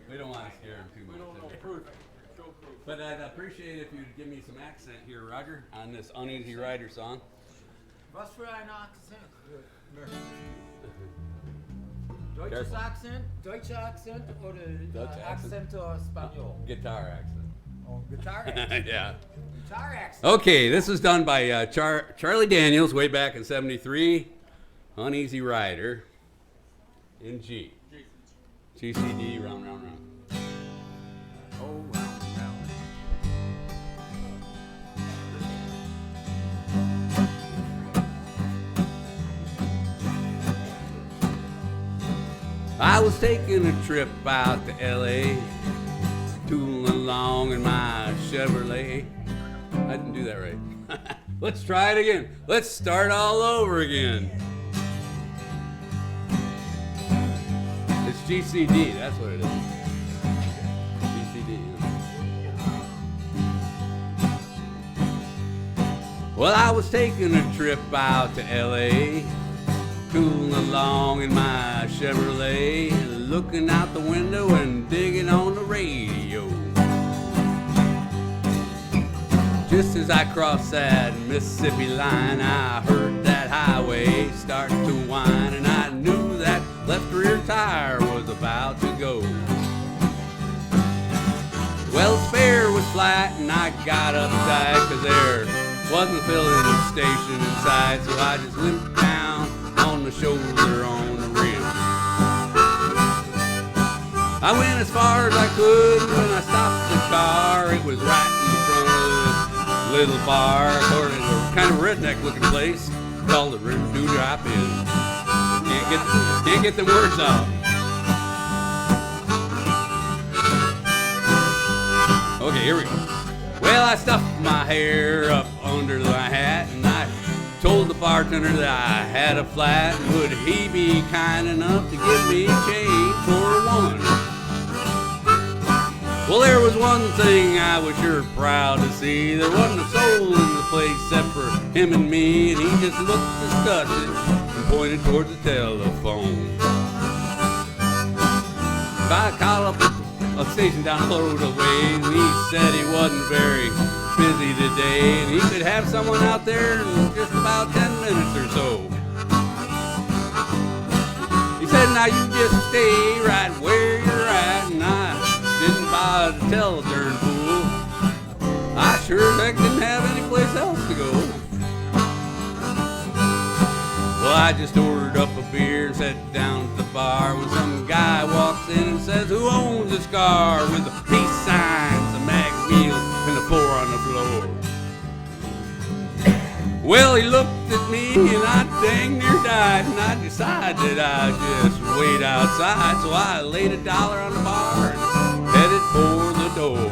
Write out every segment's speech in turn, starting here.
We don't want to scare him too much. But I'd appreciate if you'd give me some accent here, Roger, on this Uneasy Rider song. Was für ein Akzent? Deutsches Careful. Akzent? Deutscher Akzent oder Dutch accent? Akzent Espanol? Guitar accent. Oh, guitar accent. Yeah. Guitar accent. Okay, this was done by Charlie Daniels way back in '73. Uneasy Rider in G. GCD, round, round, round. Oh, round, round. I was taking a trip out to L.A., tooling along in my Chevrolet. I didn't do that right. Let's try it again. Let's start all over again. It's GCD, that's what it is. GCD. Yeah. Well, I was taking a trip out to L.A., tooling along in my Chevrolet, looking out the window and digging on the radio. Just as I crossed that Mississippi line, I heard that highway start to whine, and I knew that left rear tire was about to go. Well, the spare was flat, and I got uptight, 'cause there wasn't a filling station inside, so I just limped down on the shoulder on the rim. I went as far as I could. When I stopped the car, it was right in front of this little bar, according to a kind of redneck looking place called the River Dew Drop Inn. Can't get them words out. Okay, here we go. Well, I stuffed my hair up under my hat, and I told the bartender that I had a flat. Would he be kind enough to give me change for one? Well, there was one thing I was sure proud to see. There wasn't a soul in the place except for him and me, and he just looked disgusted and pointed towards the telephone. I called up a station down the road a ways, and he said he wasn't very busy today, and he could have someone out there in just about 10 minutes or so. He said, now you just stay right where you're at, and I didn't bother to tell the darn fool. I sure as heck didn't have any place else to go. Well, I just ordered up a beer and sat down at the bar when some guy walks in and says, who owns this car, with the peace signs, the mag wheels, and the 4 on the floor. Well, he looked at me and I dang near died, and I decided I'd just wait outside, so I laid $1 on the bar and headed for the door.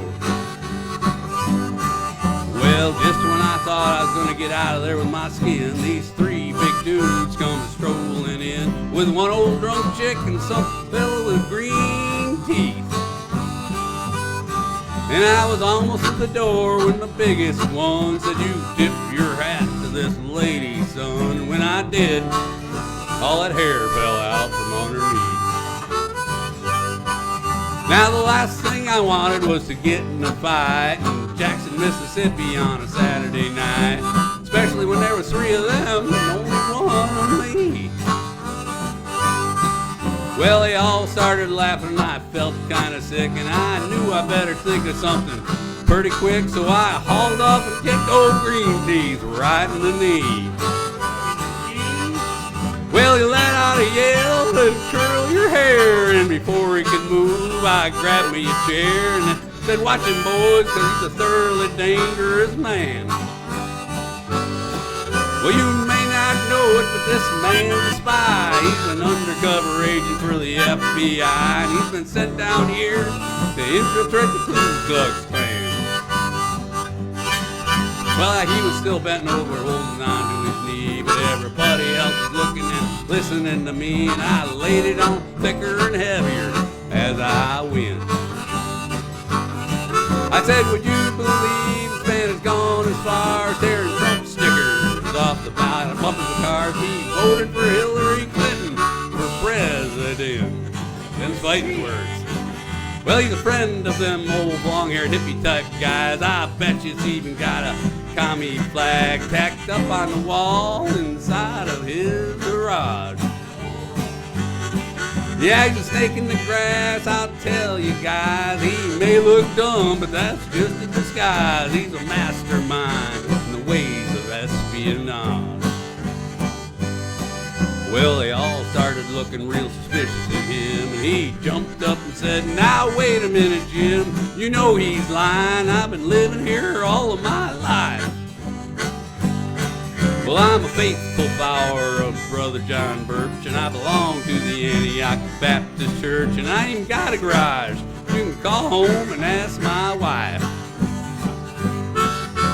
Well, just when I thought I was gonna get out of there with my skin, these 3 big dudes come strolling in, with one old drunk chick and some fella with green teeth. And I was almost at the door when the biggest one said, you tip your hat to this lady, son. And when I did, all that hair fell out from underneath. Now the last thing I wanted was to get in a fight in Jackson, Mississippi on a Saturday night, especially when there was 3 of them and only 1 of me. Well, they all started laughing and I felt kind of sick, and I knew I better think of something pretty quick, so I hauled off and kicked old Green Teeth right in the knee. Well, he let out a yell and curl your hair, and before he could move, I grabbed me a chair and said, watch him, boys, 'cause he's a thoroughly dangerous man. Well, you may not know it, but this man's a spy. He's an undercover agent for the FBI, and he's been sent down here to infiltrate the Ku Klux Klan. Well, he was still bent over, holding on to his knee, but everybody else was looking and listening to me, and I laid it on thicker and heavier as I went. I said, would you believe this man has gone as far as tearing Trump stickers off the bottom of the cars? He voted for Hillary Clinton for president. Them's fighting words. Well, he's a friend of them old long-haired hippie type guys. I bet he's even got a commie flag tacked up on the wall inside of his garage. Yeah, he's a snake in the grass, I'll tell you guys. He may look dumb, but that's just a disguise. He's a mastermind in the ways of espionage. Well, they all started looking real suspicious of him, and he jumped up and said, "Now wait a minute, Jim, you know he's lying. I've been living here all of my life. Well, I'm a faithful follower of Brother John Birch, and I belong to the Antioch Baptist Church, and I ain't got a garage. You can call home and ask my wife."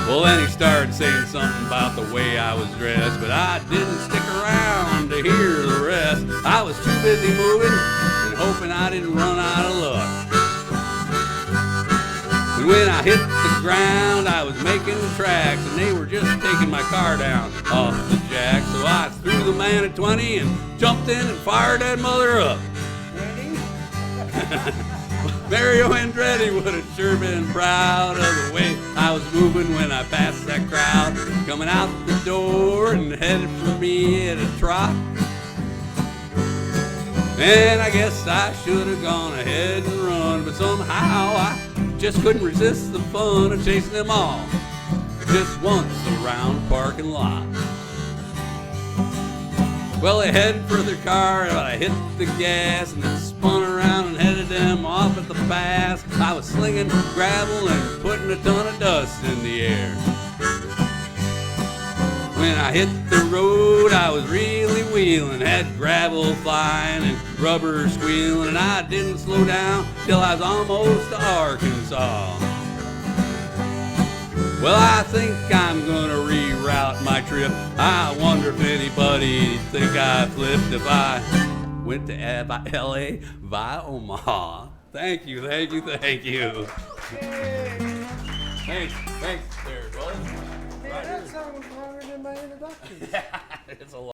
Well, then he started saying something about the way I was dressed, but I didn't stick around to hear the rest. I was too busy moving and hoping I didn't run out of luck. And when I hit the ground, I was making tracks, and they were just taking my car down off the jack. So I threw the man at 20 and jumped in and fired that mother up. Mario Andretti would have sure been proud of the way I was moving when I passed that crowd, coming out the door and headed for me at a trot. And I guess I should have gone ahead and run, but somehow I just couldn't resist the fun of chasing them all just once around the parking lot. Well, they headed for their car, and I hit the gas and then spun around and headed them off at the pass. I was slinging gravel and putting a ton of dust in the air. When I hit the road, I was really wheeling, had gravel flying and rubber squealing, and I didn't slow down till I was almost to Arkansas. Well, I think I'm gonna reroute my trip. I wonder if anybody'd think I flipped if I went to LA via Omaha. Thank you, thank you, thank you. Thanks there, buddy. Man, that song was longer than my introduction. It's a